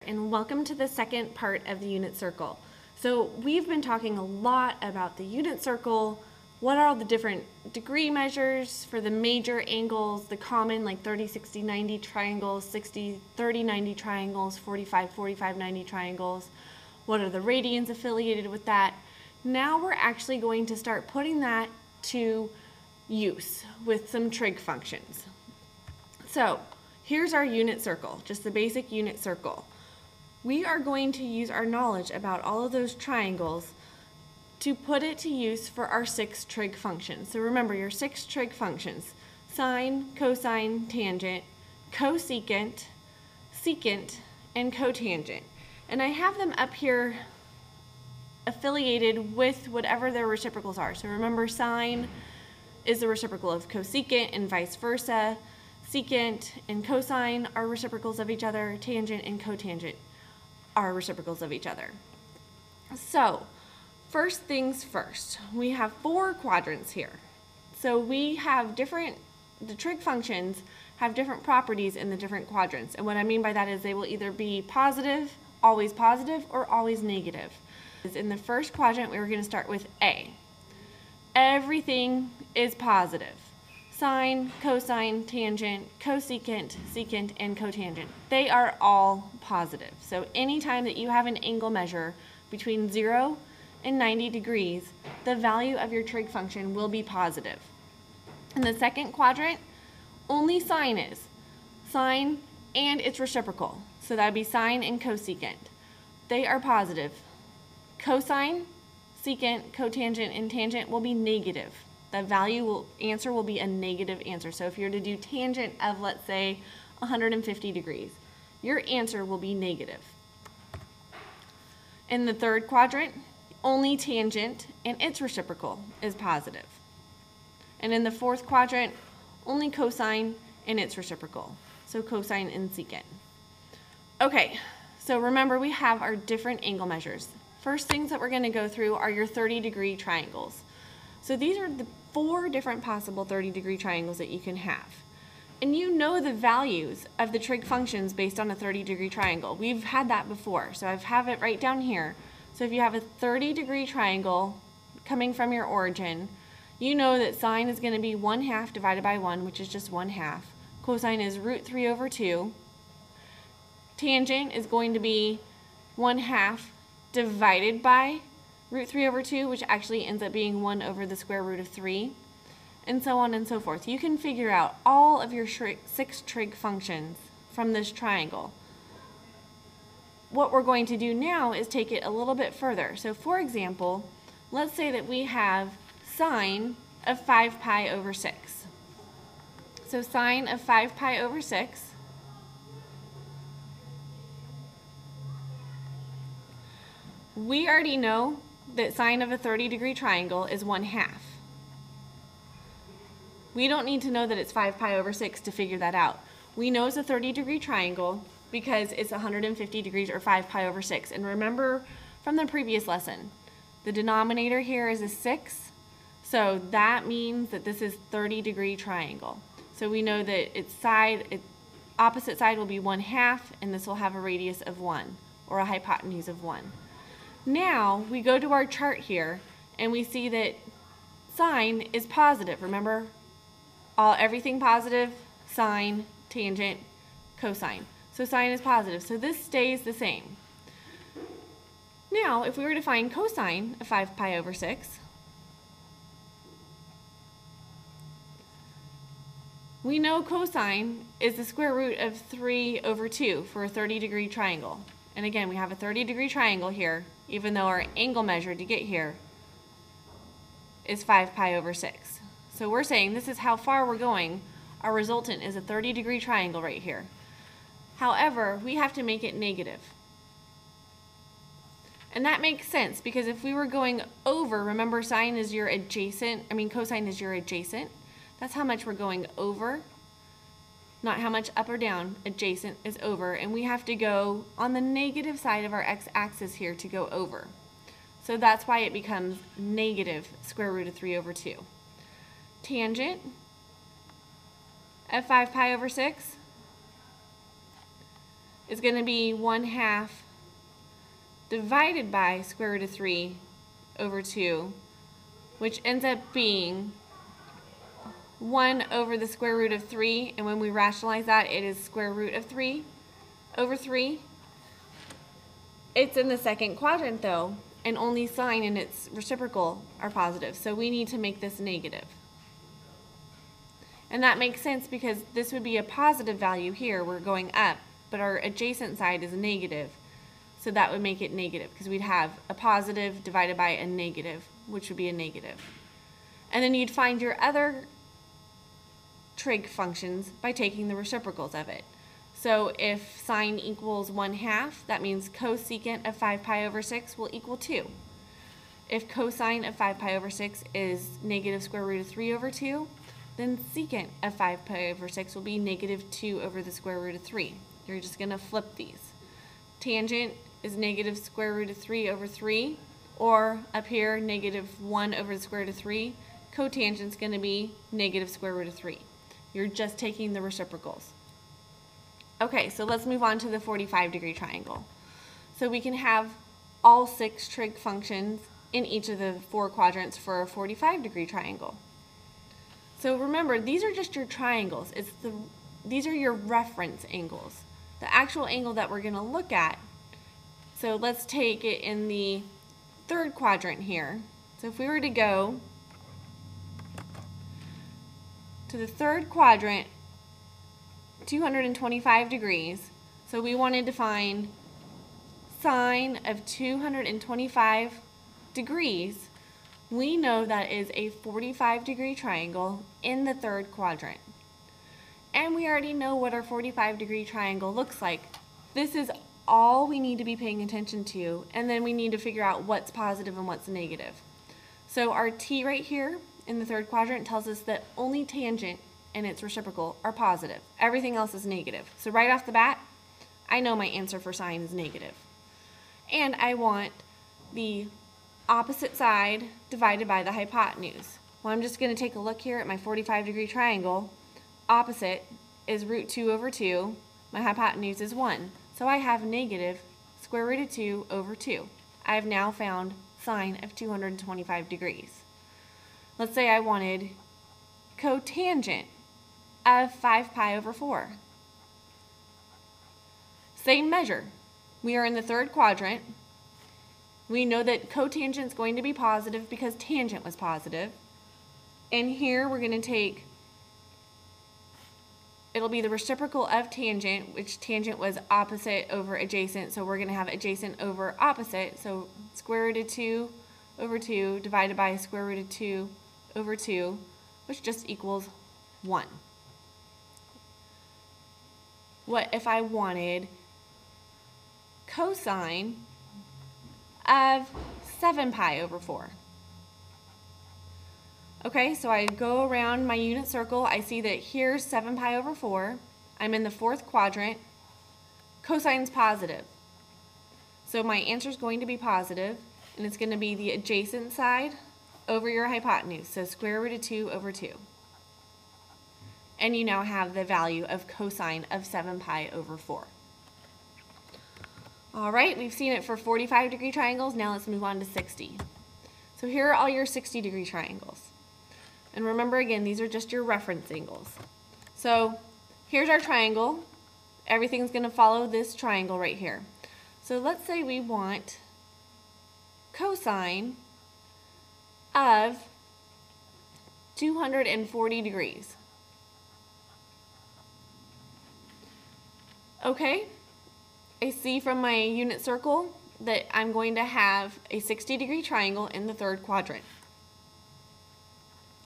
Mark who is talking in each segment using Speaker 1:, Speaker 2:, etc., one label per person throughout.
Speaker 1: And welcome to the second part of the unit circle. So we've been talking a lot about the unit circle. What are all the different degree measures for the major angles, the common like 30, 60, 90 triangles, 60, 30, 90 triangles, 45, 45, 90 triangles. What are the radians affiliated with that? Now we're actually going to start putting that to use with some trig functions. So here's our unit circle, just the basic unit circle. We are going to use our knowledge about all of those triangles to put it to use for our 6 trig functions. So remember your 6 trig functions: sine, cosine, tangent, cosecant, secant, and cotangent. And I have them up here affiliated with whatever their reciprocals are. So remember, sine is the reciprocal of cosecant and vice versa. Secant and cosine are reciprocals of each other. Tangent and cotangent are reciprocals of each other. So first things first, we have 4 quadrants here. So we have the trig functions have different properties in the different quadrants. And what I mean by that is they will either be positive, or always negative. In the first quadrant, we were going to start with A. Everything is positive. Sine, cosine, tangent, cosecant, secant, and cotangent. They are all positive. So anytime that you have an angle measure between 0 and 90 degrees, the value of your trig function will be positive. In the second quadrant, only sine is. Sine and its reciprocal. So that would be sine and cosecant. They are positive. Cosine, secant, cotangent, and tangent will be negative. The answer will be a negative answer. So if you're to do tangent of, let's say, 150 degrees, your answer will be negative. In the third quadrant, only tangent and its reciprocal is positive. And in the fourth quadrant, only cosine and its reciprocal. So cosine and secant. Okay, so remember we have our different angle measures. First things that we're going to go through are your 30-degree triangles. So these are the 4 different possible 30-degree triangles that you can have. And you know the values of the trig functions based on a 30-degree triangle. We've had that before, so I have it right down here. So if you have a 30-degree triangle coming from your origin, you know that sine is going to be 1/2 divided by 1, which is just 1/2. Cosine is √3/2. Tangent is going to be 1/2 divided by √3/2, which actually ends up being 1 over the square root of 3, and so on and so forth. You can figure out all of your 6 trig functions from this triangle. What we're going to do now is take it a little bit further. So for example, let's say that we have sine of 5 pi over 6. So sine of 5 pi over 6 we already know that sine of a 30-degree triangle is 1/2. We don't need to know that it's 5 pi over 6 to figure that out. We know it's a 30-degree triangle because it's 150 degrees or 5 pi over 6. And remember from the previous lesson, the denominator here is a 6, so that means that this is 30-degree triangle. So we know that its opposite side will be 1/2, and this will have a radius of 1, or a hypotenuse of 1. Now we go to our chart here and we see that sine is positive. Remember, everything positive, sine, tangent, cosine. So sine is positive. So this stays the same. Now if we were to find cosine of 5 pi over 6, we know cosine is the square root of 3/2 for a 30-degree triangle. And again, we have a 30-degree triangle here, even though our angle measure to get here is 5 pi over 6. So we're saying this is how far we're going. Our resultant is a 30-degree triangle right here. However, we have to make it negative. And that makes sense because if we were going over, remember cosine is your adjacent. That's how much we're going over. Not how much up or down. Adjacent is over, and we have to go on the negative side of our x-axis here to go over. So that's why it becomes negative square root of 3/2. Tangent of 5 pi over 6 is going to be 1/2 divided by square root of 3 over 2, which ends up being 1 over the square root of 3, and when we rationalize that, it is square root of 3 over 3. It's in the second quadrant though, and only sine and its reciprocal are positive, so we need to make this negative. And that makes sense because this would be a positive value here, we're going up, but our adjacent side is a negative, so that would make it negative because we'd have a positive divided by a negative, which would be a negative. And then you'd find your other trig functions by taking the reciprocals of it. So if sine equals 1/2, that means cosecant of 5 pi over 6 will equal 2. If cosine of 5 pi over 6 is negative square root of 3 over 2, then secant of 5 pi over 6 will be negative 2 over the square root of 3. You're just going to flip these. Tangent is negative square root of 3 over 3, or up here, negative 1 over the square root of 3. Cotangent is going to be negative square root of 3. You're just taking the reciprocals. Okay, so let's move on to the 45-degree triangle. So we can have all 6 trig functions in each of the 4 quadrants for a 45-degree triangle. So remember, these are just your triangles. These are your reference angles. The actual angle that we're going to look at, so let's take it in the 3rd quadrant here. So if we were to go to the 3rd quadrant, 225 degrees, so we wanted to find sine of 225 degrees, we know that is a 45-degree triangle in the 3rd quadrant. And we already know what our 45-degree triangle looks like. This is all we need to be paying attention to, and then we need to figure out what's positive and what's negative. So our t right here in the 3rd quadrant tells us that only tangent and its reciprocal are positive. Everything else is negative. So right off the bat, I know my answer for sine is negative. And I want the opposite side divided by the hypotenuse. Well, I'm just going to take a look here at my 45-degree triangle. Opposite is root 2 over 2. My hypotenuse is 1. So I have negative square root of 2 over 2. I have now found sine of 225 degrees. Let's say I wanted cotangent of 5 pi over 4. Same measure. We are in the 3rd quadrant. We know that cotangent is going to be positive because tangent was positive. And here we're going to take, it'll be the reciprocal of tangent, which tangent was opposite over adjacent, so we're going to have adjacent over opposite. So square root of 2 over 2 divided by square root of 2 over 2, which just equals 1. What if I wanted cosine of 7 pi over 4? Okay, so I go around my unit circle. I see that here's 7 pi over 4. I'm in the 4th quadrant. Cosine's positive. So my answer is going to be positive, and it's going to be the adjacent side over your hypotenuse. So square root of 2 over 2. And you now have the value of cosine of 7 pi over 4. All right, we've seen it for 45-degree triangles. Now let's move on to 60. So here are all your 60-degree triangles. And remember again, these are just your reference angles. So here's our triangle. Everything's going to follow this triangle right here. So let's say we want cosine of 240 degrees. Okay, I see from my unit circle that I'm going to have a 60-degree triangle in the 3rd quadrant.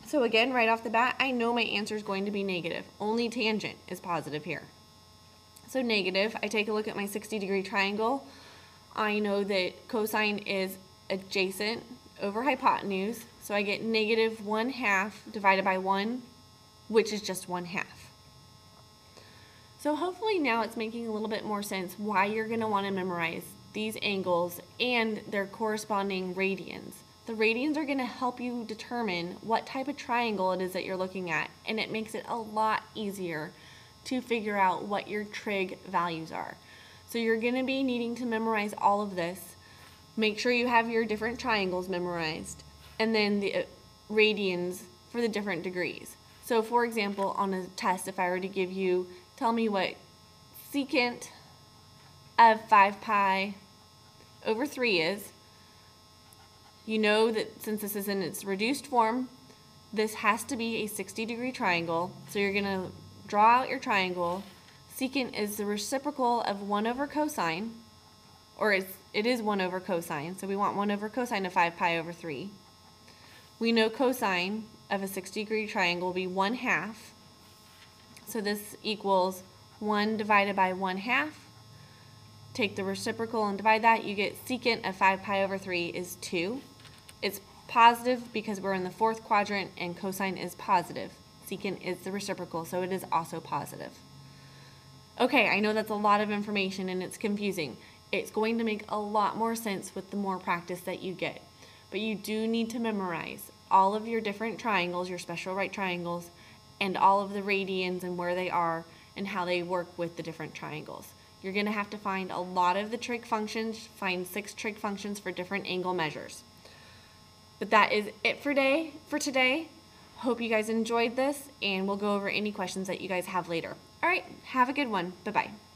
Speaker 1: So again, right off the bat, I know my answer is going to be negative. Only tangent is positive here. So negative, I take a look at my 60-degree triangle. I know that cosine is adjacent over hypotenuse, so I get negative 1/2 divided by 1, which is just 1/2. So hopefully now it's making a little bit more sense why you're going to want to memorize these angles and their corresponding radians. The radians are going to help you determine what type of triangle it is that you're looking at, and it makes it a lot easier to figure out what your trig values are. So you're going to be needing to memorize all of this. Make sure you have your different triangles memorized, and then the radians for the different degrees. So for example, on a test, if I were to give you, tell me what secant of 5 pi over 3 is, you know that since this is in its reduced form, this has to be a 60-degree triangle. So you're going to draw out your triangle. Secant is the reciprocal of 1 over cosine, or it is 1 over cosine, so we want 1 over cosine of 5 pi over 3. We know cosine of a 60-degree triangle will be 1/2, so this equals 1 divided by 1/2. Take the reciprocal and divide that, you get secant of 5 pi over 3 is 2. It's positive because we're in the 4th quadrant and cosine is positive. Secant is the reciprocal, so it is also positive. Okay, I know that's a lot of information and it's confusing. It's going to make a lot more sense with the more practice that you get. But you do need to memorize all of your different triangles, your special right triangles, and all of the radians and where they are and how they work with the different triangles. You're going to have to find a lot of the trig functions, find 6 trig functions for different angle measures. But that is it for today. Hope you guys enjoyed this, and we'll go over any questions that you guys have later. All right, have a good one. Bye-bye.